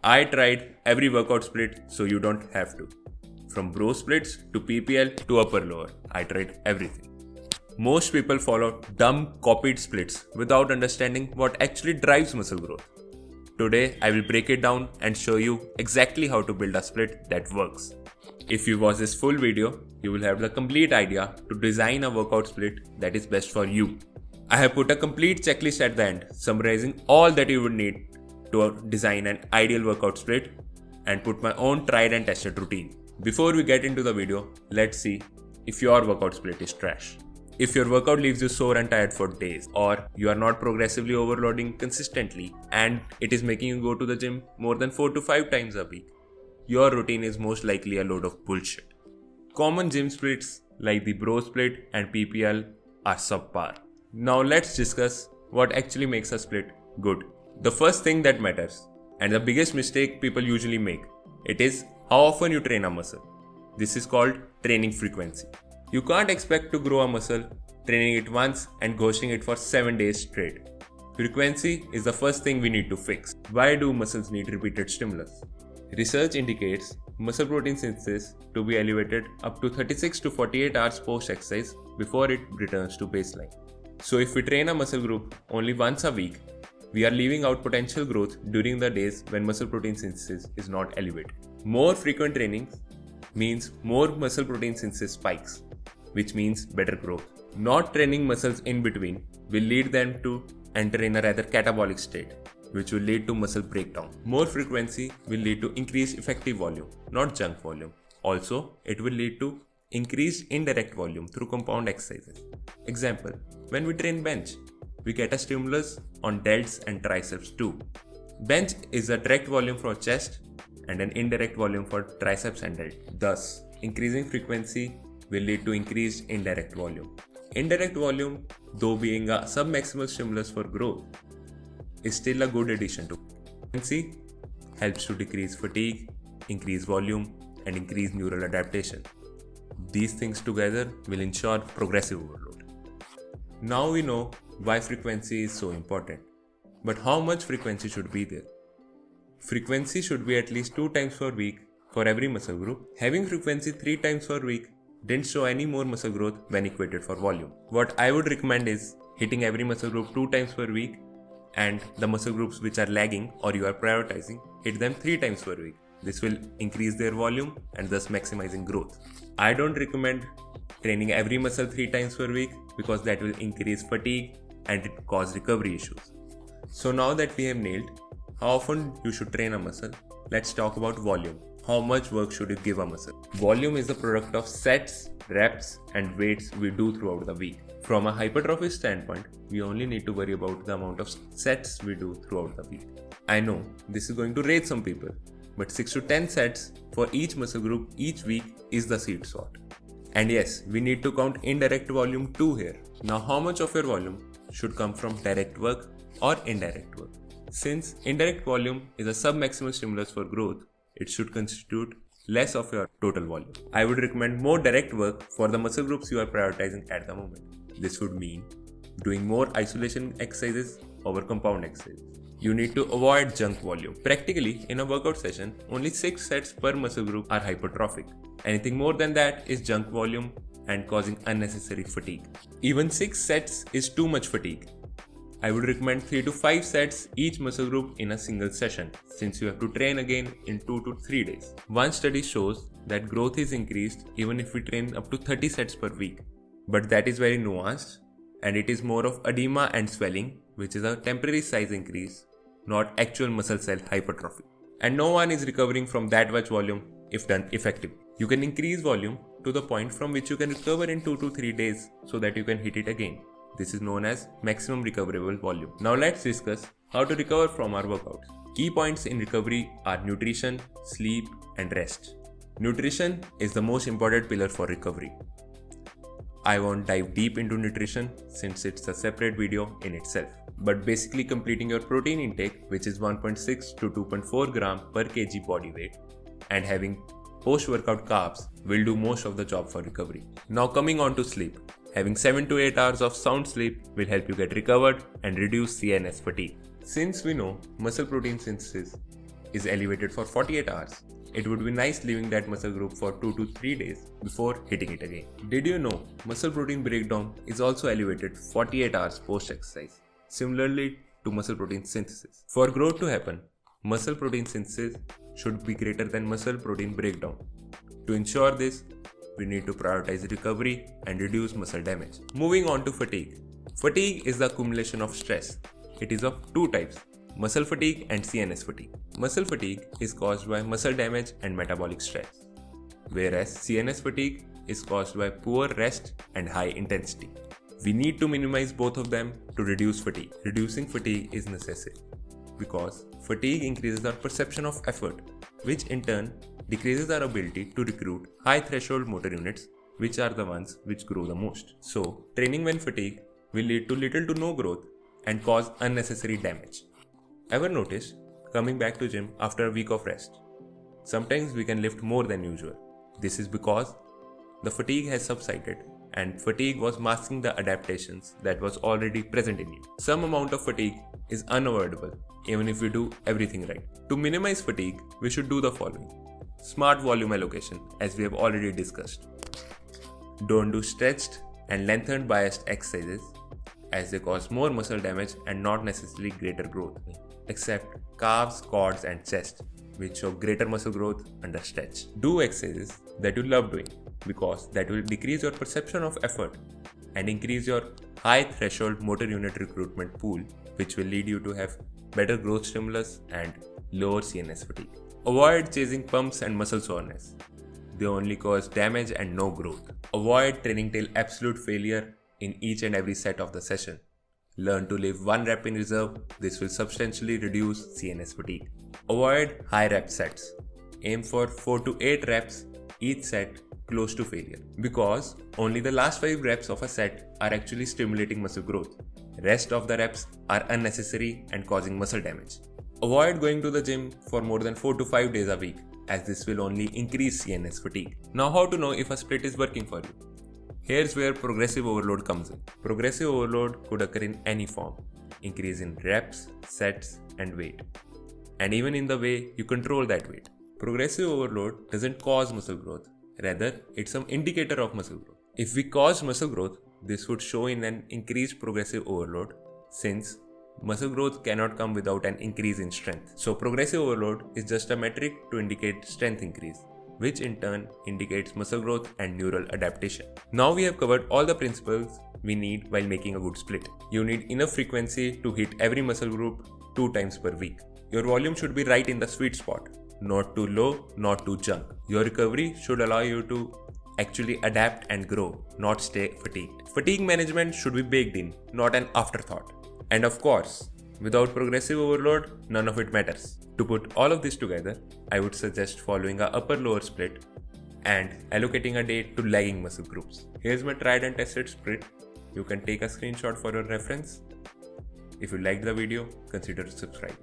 I tried every workout split so you don't have to. From bro splits to PPL to upper lower, I tried everything. Most people follow dumb copied splits without understanding what actually drives muscle growth. Today, I will break it down and show you exactly how to build a split that works. If you watch this full video, you will have the complete idea to design a workout split that is best for you. I have put a complete checklist at the end, summarizing all that you would need to design an ideal workout split and put my own tried and tested routine. Before we get into the video, let's see if your workout split is trash. If your workout leaves you sore and tired for days, or you are not progressively overloading consistently and it is making you go to the gym more than 4 to 5 times a week, your routine is most likely a load of bullshit. Common gym splits like the bro split and PPL are subpar. Now let's discuss what actually makes a split good. The first thing that matters, and the biggest mistake people usually make, it is how often you train a muscle. This is called training frequency. You can't expect to grow a muscle training it once and ghosting it for 7 days straight. Frequency is the first thing we need to fix. Why do muscles need repeated stimulus? Research indicates muscle protein synthesis to be elevated up to 36 to 48 hours post-exercise before it returns to baseline. So if we train a muscle group only once a week, we are leaving out potential growth during the days when muscle protein synthesis is not elevated. More frequent training means more muscle protein synthesis spikes, which means better growth. Not training muscles in between will lead them to enter in a rather catabolic state, which will lead to muscle breakdown. More frequency will lead to increased effective volume, not junk volume. Also, it will lead to increased indirect volume through compound exercises. Example, when we train bench, we get a stimulus on delts and triceps too. Bench is a direct volume for chest and an indirect volume for triceps and delt. Thus, increasing frequency will lead to increased indirect volume. Indirect volume, though being a submaximal stimulus for growth, is still a good addition to frequency, helps to decrease fatigue, increase volume, and increase neural adaptation. These things together will ensure progressive overload. Now we know why frequency is so important. But how much frequency should be there? Frequency should be at least 2 times per week for every muscle group. Having frequency 3 times per week didn't show any more muscle growth when equated for volume. What I would recommend is hitting every muscle group 2 times per week, and the muscle groups which are lagging or you are prioritizing, hit them 3 times per week. This will increase their volume and thus maximizing growth. I don't recommend training every muscle 3 times per week because that will increase fatigue and it cause recovery issues. So now that we have nailed how often you should train a muscle, let's talk about volume. How much work should you give a muscle? Volume is the product of sets, reps, and weights we do throughout the week. From a hypertrophy standpoint, we only need to worry about the amount of sets we do throughout the week. I know this is going to rate some people, but 6 to 10 sets for each muscle group each week is the sweet spot. And yes, we need to count indirect volume too here. Now, how much of your volume should come from direct work or indirect work? Since indirect volume is a submaximal stimulus for growth, it should constitute less of your total volume. I would recommend more direct work for the muscle groups you are prioritizing at the moment. This would mean doing more isolation exercises over compound exercises. You need to avoid junk volume. Practically, in a workout session, only 6 sets per muscle group are hypertrophic. Anything more than that is junk volume and causing unnecessary fatigue. Even 6 sets is too much fatigue. I would recommend 3 to 5 sets each muscle group in a single session, since you have to train again in 2 to 3 days. One study shows that growth is increased even if we train up to 30 sets per week. But that is very nuanced, and it is more of edema and swelling, which is a temporary size increase, not actual muscle cell hypertrophy. And no one is recovering from that much volume if done effectively. You can increase volume to the point from which you can recover in 2 to 3 days so that you can hit it again. This is known as maximum recoverable volume. Now let's discuss how to recover from our workouts. Key points in recovery are nutrition, sleep, and rest. Nutrition is the most important pillar for recovery. I won't dive deep into nutrition since it's a separate video in itself. But basically completing your protein intake, which is 1.6 to 2.4 gram per kg body weight, and having post-workout carbs will do most of the job for recovery. Now coming on to sleep. Having 7 to 8 hours of sound sleep will help you get recovered and reduce CNS fatigue. Since we know muscle protein synthesis is elevated for 48 hours. It would be nice leaving that muscle group for 2 to 3 days before hitting it again. Did you know muscle protein breakdown is also elevated 48 hours post-exercise, similarly to muscle protein synthesis? For growth to happen, muscle protein synthesis should be greater than muscle protein breakdown. To ensure this, we need to prioritize recovery and reduce muscle damage. Moving on to fatigue. Fatigue is the accumulation of stress. It is of two types: muscle fatigue and CNS fatigue. Muscle fatigue is caused by muscle damage and metabolic stress, whereas CNS fatigue is caused by poor rest and high intensity. We need to minimize both of them to reduce fatigue. Reducing fatigue is necessary because fatigue increases our perception of effort, which in turn decreases our ability to recruit high threshold motor units, which are the ones which grow the most. So, training when fatigued will lead to little to no growth and cause unnecessary damage. Ever noticed coming back to gym after a week of rest? Sometimes we can lift more than usual. This is because the fatigue has subsided and fatigue was masking the adaptations that was already present in you. Some amount of fatigue is unavoidable even if we do everything right. To minimize fatigue, we should do the following. Smart volume allocation, as we have already discussed. Don't do stretched and lengthened biased exercises, as they cause more muscle damage and not necessarily greater growth, except calves, quads and chest, which show greater muscle growth under stretch. Do exercises that you love doing, because that will decrease your perception of effort and increase your high threshold motor unit recruitment pool, which will lead you to have better growth stimulus and lower CNS fatigue. Avoid chasing pumps and muscle soreness. They only cause damage and no growth. Avoid training till absolute failure in each and every set of the session. Learn to leave one rep in reserve. This will substantially reduce CNS fatigue. Avoid high rep sets. Aim for 4 to 8 reps each set close to failure, because only the last 5 reps of a set are actually stimulating muscle growth. Rest of the reps are unnecessary and causing muscle damage. Avoid going to the gym for more than 4 to 5 days a week, as this will only increase CNS fatigue. Now, how to know if a split is working for you? Here's where progressive overload comes in. Progressive overload could occur in any form: increase in reps, sets, and weight, and even in the way you control that weight. Progressive overload doesn't cause muscle growth, rather, it's some indicator of muscle growth. If we cause muscle growth, this would show in an increased progressive overload, since muscle growth cannot come without an increase in strength. So progressive overload is just a metric to indicate strength increase, which in turn indicates muscle growth and neural adaptation. Now we have covered all the principles we need while making a good split. You need enough frequency to hit every muscle group 2 times per week. Your volume should be right in the sweet spot, not too low, not too junk. Your recovery should allow you to actually adapt and grow, not stay fatigued. Fatigue management should be baked in, not an afterthought. And of course, without progressive overload, none of it matters. To put all of this together, I would suggest following a upper-lower split and allocating a day to lagging muscle groups. Here's my tried and tested split. You can take a screenshot for your reference. If you liked the video, consider subscribing.